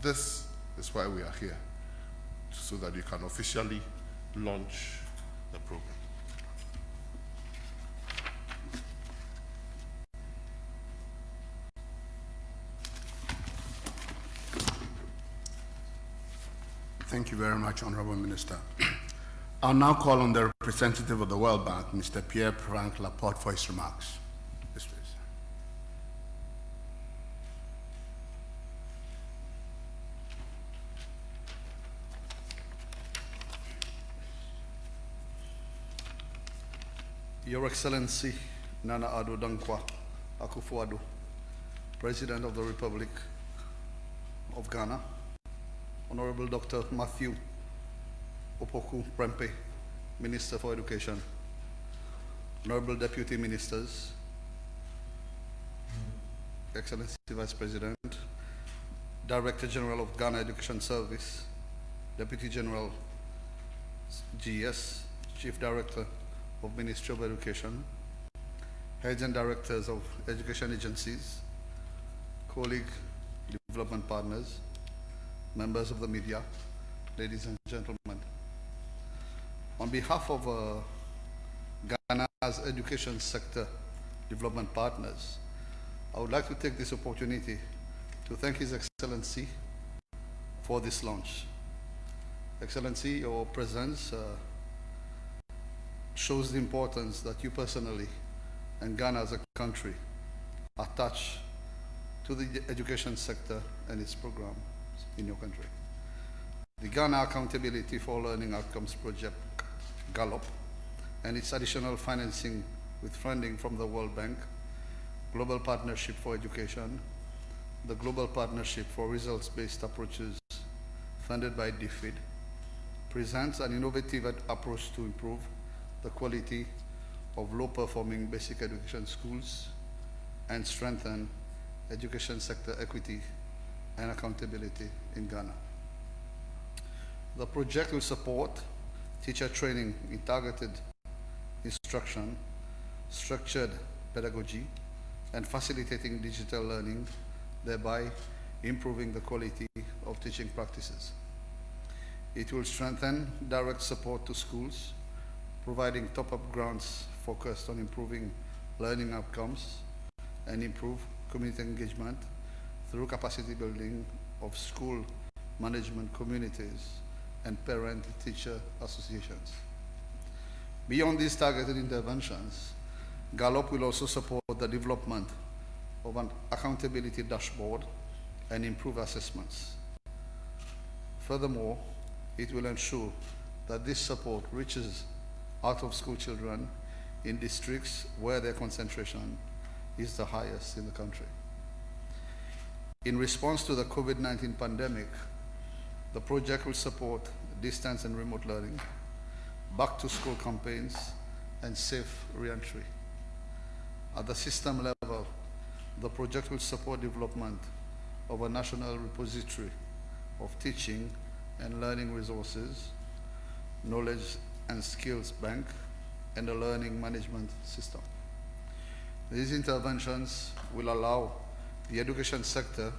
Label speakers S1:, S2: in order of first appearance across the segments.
S1: this is why we are here, so that you can officially launch the program.
S2: Thank you very much, Honorable Minister. I'll now call on the representative of the World Bank, Mr. Pierre-Franck Laporte, for his remarks. Yes, please.
S3: Your Excellency, Nana Addo Dankwa Akufo Addo, President of the Republic of Ghana, Honorable Dr. Matthew Opoku Prempeh, Minister for Education, Honorable Deputy Ministers, Excellency Vice President, Director General of Ghana Education Service, Deputy General GS, Chief Director of Ministry of Education, Heads and Directors of Education Agencies, colleague development partners, members of the media, ladies and gentlemen. On behalf of Ghana's education sector development partners, I would like to take this opportunity to thank His Excellency for this launch. Excellency, your presence shows the importance that you personally and Ghana as a country attach to the education sector and its programs in your country. The Ghana Accountability for Learning Outcomes Project, GALOP, and its additional financing with funding from the World Bank, Global Partnership for Education, the Global Partnership for Results-Based Approaches, funded by DFID, presents an innovative approach to improve the quality of low-performing basic education schools and strengthen education sector equity and accountability in Ghana. The project will support teacher training in targeted instruction, structured pedagogy, and facilitating digital learning, thereby improving the quality of teaching practices. It will strengthen direct support to schools, providing top-up grants focused on improving learning outcomes and improve community engagement through capacity building of school management communities and parent-teacher associations. Beyond these targeted interventions, GALOP will also support the development of an accountability dashboard and improve assessments. Furthermore, it will ensure that this support reaches out-of-school children in districts where their concentration is the highest in the country. In response to the COVID-19 pandemic, the project will support distance and remote learning, back-to-school campaigns, and safe re-entry. At the system level, the project will support development of a national repository of teaching and learning resources, knowledge and skills bank, and a learning management system. These interventions will allow the education sector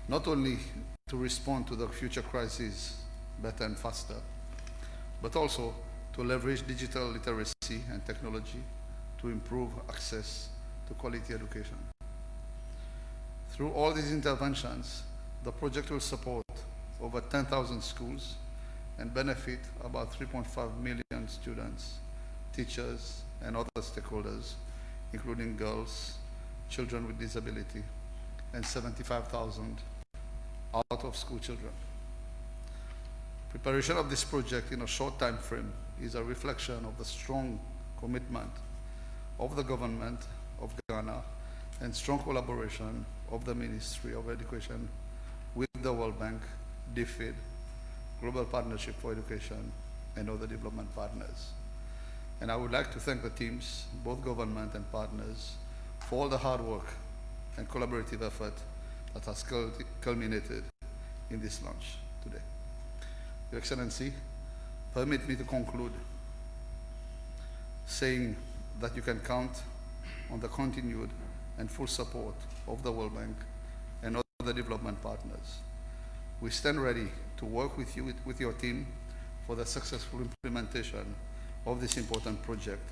S3: not only to respond to the future crises better and faster, but also to leverage digital literacy and technology to improve access to quality education. Through all these interventions, the project will support over 10,000 schools and benefit about 3.5 million students, teachers, and other stakeholders, including girls, children with disability, and 75,000 out-of-school children. Preparation of this project in a short time frame is a reflection of the strong commitment of the government of Ghana and strong collaboration of the Ministry of Education with the World Bank, DFID, Global Partnership for Education, and other development partners. And I would like to thank the teams, both government and partners, for all the hard work and collaborative effort that has culminated in this launch today. Your Excellency, permit me to conclude saying that you can count on the continued and full support of the World Bank and other development partners We stand ready to work with you, with your team, for the successful implementation of this important project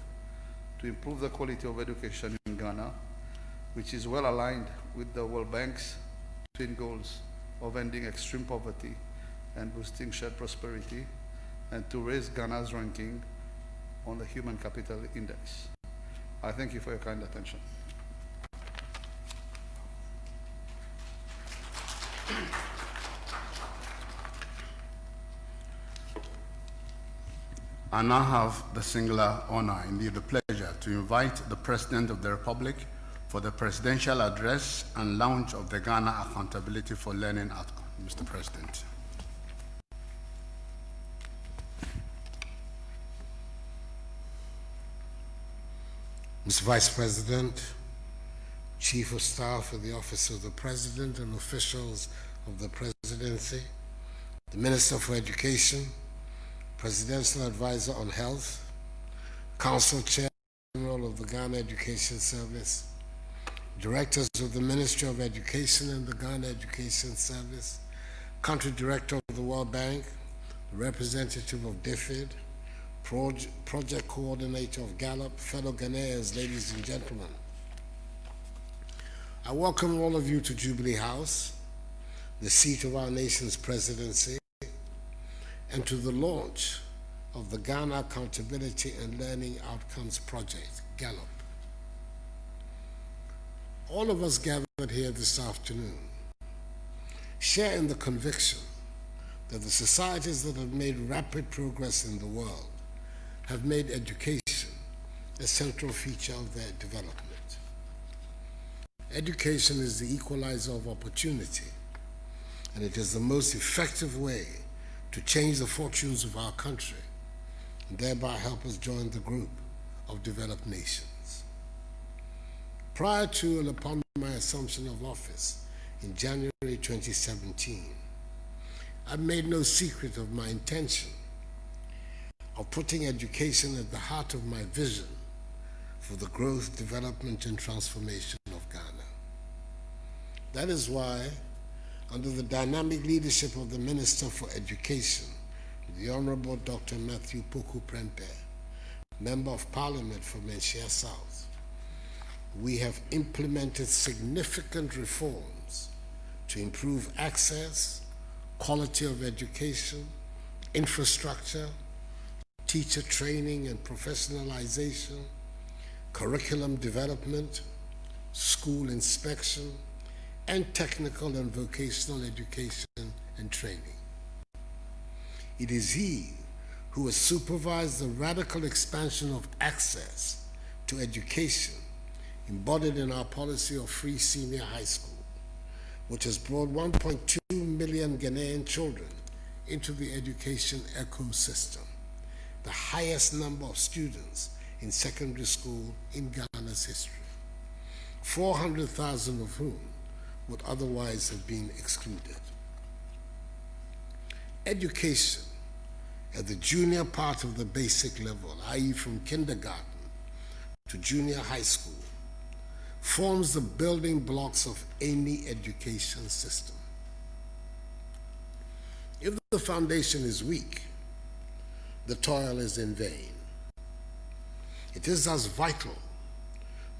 S3: to improve the quality of education in Ghana, which is well aligned with the World Bank's twin goals of ending extreme poverty and boosting shared prosperity, and to raise Ghana's ranking on the Human Capital Index. I thank you for your kind attention.
S2: I now have the singular honor, indeed the pleasure, to invite the President of the Republic for the presidential address and launch of the Ghana Accountability for Learning Outcome. Mr. President.
S4: Mr. Vice President, Chief of Staff of the Office of the President and officials of the Presidency, the Minister for Education, Presidential Advisor on Health, Council Chair General of the Ghana Education Service, Directors of the Ministry of Education and the Ghana Education Service, Country Director of the World Bank, Representative of DFID, Project Coordinator of GALOP, fellow Ghanaians, ladies and gentlemen. I welcome all of you to Jubilee House, the seat of our nation's presidency, and to the launch of the Ghana Accountability and Learning Outcomes Project, GALOP. All of us gathered here this afternoon share in the conviction that the societies that have made rapid progress in the world have made education a central feature of their development. Education is the equalizer of opportunity, and it is the most effective way to change the fortunes of our country and thereby help us join the group of developed nations. Prior to and upon my assumption of office in January 2017, I made no secret of my intention of putting education at the heart of my vision for the growth, development, and transformation of Ghana. That is why, under the dynamic leadership of the Minister for Education, the Honorable Dr. Matthew Poku Prempeh, Member of Parliament for Menchia South, we have implemented significant reforms to improve access, quality of education, infrastructure, teacher training and professionalization, curriculum development, school inspection, and technical and vocational education and training. It is he who has supervised the radical expansion of access to education embodied in our policy of free senior high school, which has brought 1.2 million Ghanaian children into the education ecosystem, the highest number of students in secondary school in Ghana's history, 400,000 of whom would otherwise have been excluded. Education at the junior part of the basic level, i.e. from kindergarten to junior high school, forms the building blocks of any education system. If the foundation is weak, the toil is in vain. It is as vital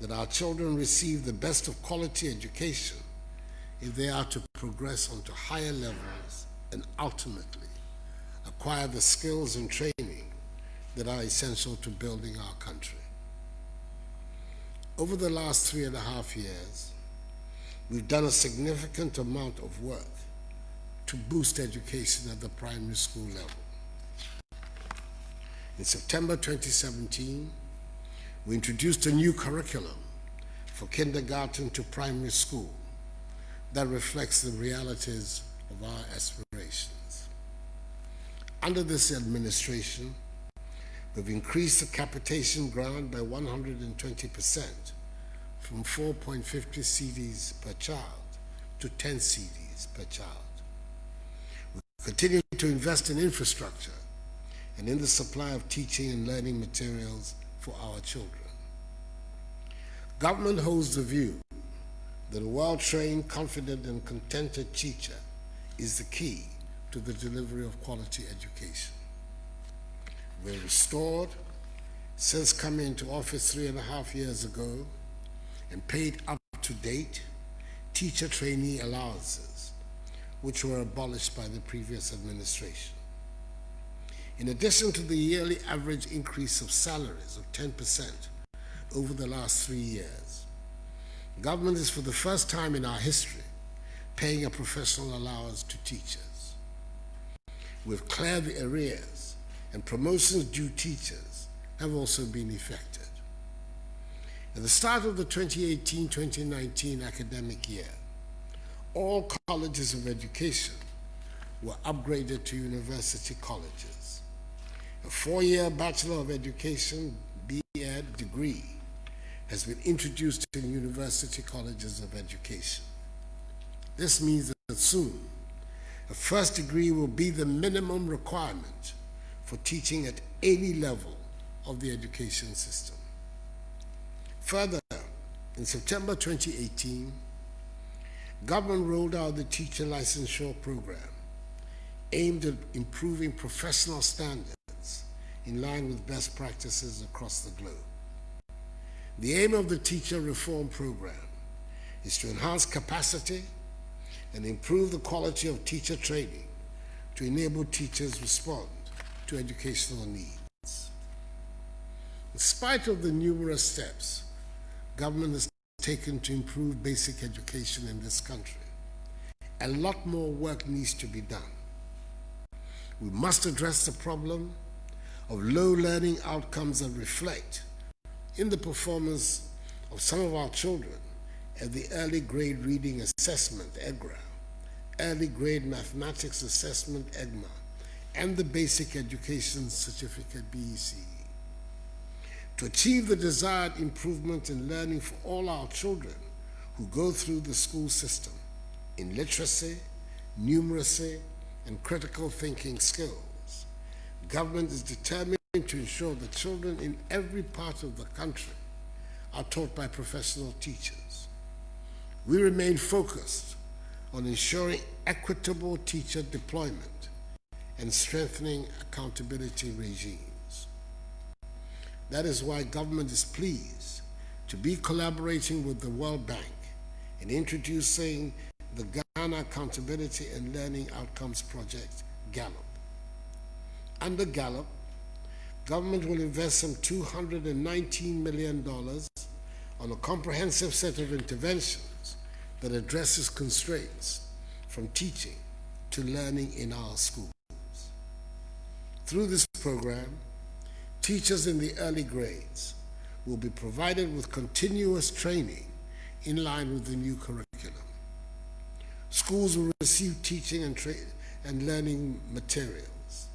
S4: that our children receive the best of quality education if they are to progress onto higher levels and ultimately acquire the skills and training that are essential to building our country. Over the last 3.5 years, we've done a significant amount of work to boost education at the primary school level. In September 2017, we introduced a new curriculum for kindergarten to primary school that reflects the realities of our aspirations. Under this administration, we've increased the capitation grant by 120% from 4.50 cedis per child to 10 cedis per child. We continue to invest in infrastructure and in the supply of teaching and learning materials for our children. Government holds the view that a well-trained, confident, and contented teacher is the key to the delivery of quality education. We're restored, since coming into office 3.5 years ago, and paid up-to-date teacher trainee allowances, which were abolished by the previous administration. In addition to the yearly average increase of salaries of 10% over the last 3 years, government is for the first time in our history paying a professional allowance to teachers. We've cleared the arrears, and promotions due teachers have also been effected. At the start of the 2018-2019 academic year, all colleges of education were upgraded to university colleges. A 4-year Bachelor of Education B.Ed degree has been introduced in university colleges of education. This means that soon, a first degree will be the minimum requirement for teaching at any level of the education system. Further, in September 2018, government rolled out the teacher licensure program aimed at improving professional standards in line with best practices across the globe. The aim of the teacher reform program is to enhance capacity and improve the quality of teacher training to enable teachers respond to educational needs. In spite of the numerous steps government has taken to improve basic education in this country, a lot more work needs to be done. We must address the problem of low learning outcomes that reflect in the performance of some of our children at the early grade reading assessment, EGRA, early grade mathematics assessment, EGMA, and the basic education certificate, BECE. To achieve the desired improvement in learning for all our children who go through the school system in literacy, numeracy, and critical thinking skills, government is determined to ensure that children in every part of the country are taught by professional teachers. We remain focused on ensuring equitable teacher deployment and strengthening accountability regimes. That is why government is pleased to be collaborating with the World Bank in introducing the Ghana Accountability and Learning Outcomes Project, GALOP. Under GALOP, government will invest some $219 million on a comprehensive set of interventions that addresses constraints from teaching to learning in our schools. Through this program, teachers in the early grades will be provided with continuous training in line with the new curriculum. Schools will receive teaching and learning materials.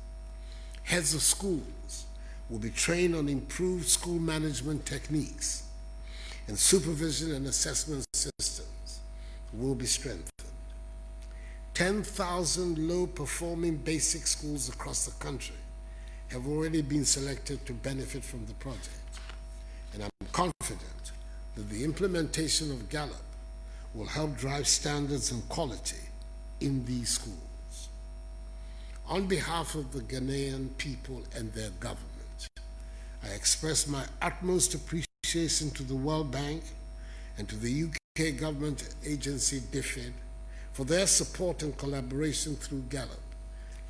S4: Heads of schools will be trained on improved school management techniques, and supervision and assessment systems will be strengthened. 10,000 low-performing basic schools across the country have already been selected to benefit from the project, and I'm confident that the implementation of GALOP will help drive standards and quality in these schools. On behalf of the Ghanaian people and their government, I express my utmost appreciation to the World Bank and to the UK government agency DFID for their support and collaboration through GALOP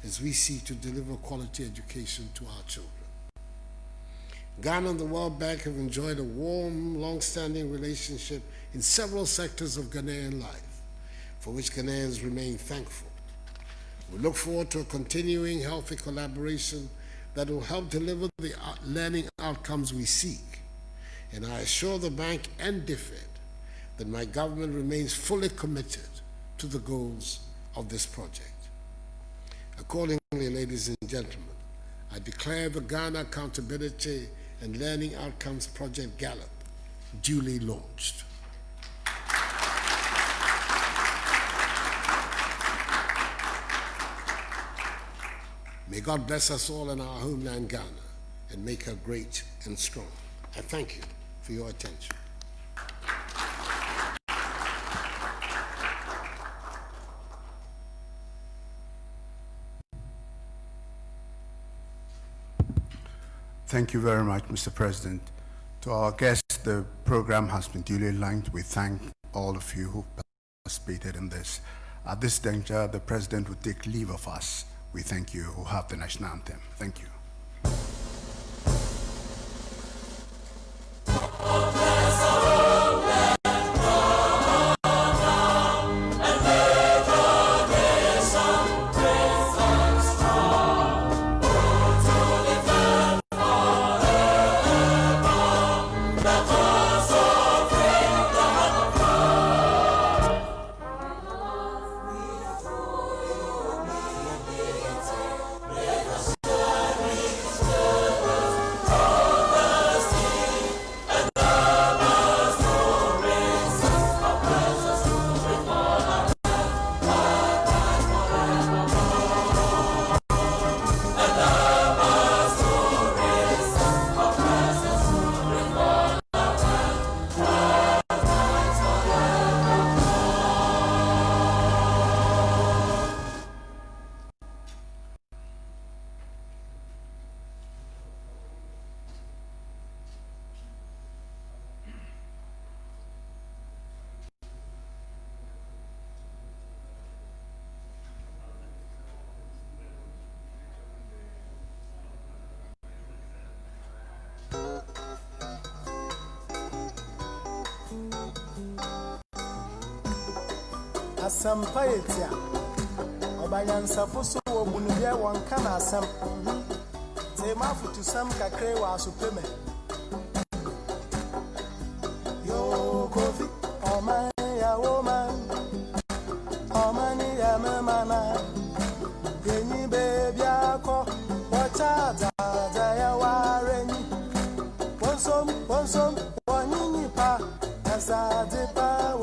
S4: as we seek to deliver quality education to our children. Ghana and the World Bank have enjoyed a warm, long-standing relationship in several sectors of Ghanaian life, for which Ghanaians remain thankful. We look forward to a continuing healthy collaboration that will help deliver the learning outcomes we seek, and I assure the bank and DFID that my government remains fully committed to the goals of this project. Accordingly, ladies and gentlemen, I declare the Ghana Accountability and Learning Outcomes Project GALOP duly launched. May God bless us all in our homeland Ghana and make her great and strong. I thank you for your attention.
S2: Thank you very much, Mr. President. To our guests, the program has been duly launched. We thank all of you who participated in this. At this juncture, the President will take leave of us. We thank you who have the national anthem. Thank you.
S5: Asampayetia Obayansa fuso obunubia wonka na asam Tema futu sam kakre wa asupeme Yo kofi oman ya woman Omani ya memana Yenyi baby ako Wacha da ya wareni Wonsom wanyinyi pa Azade pa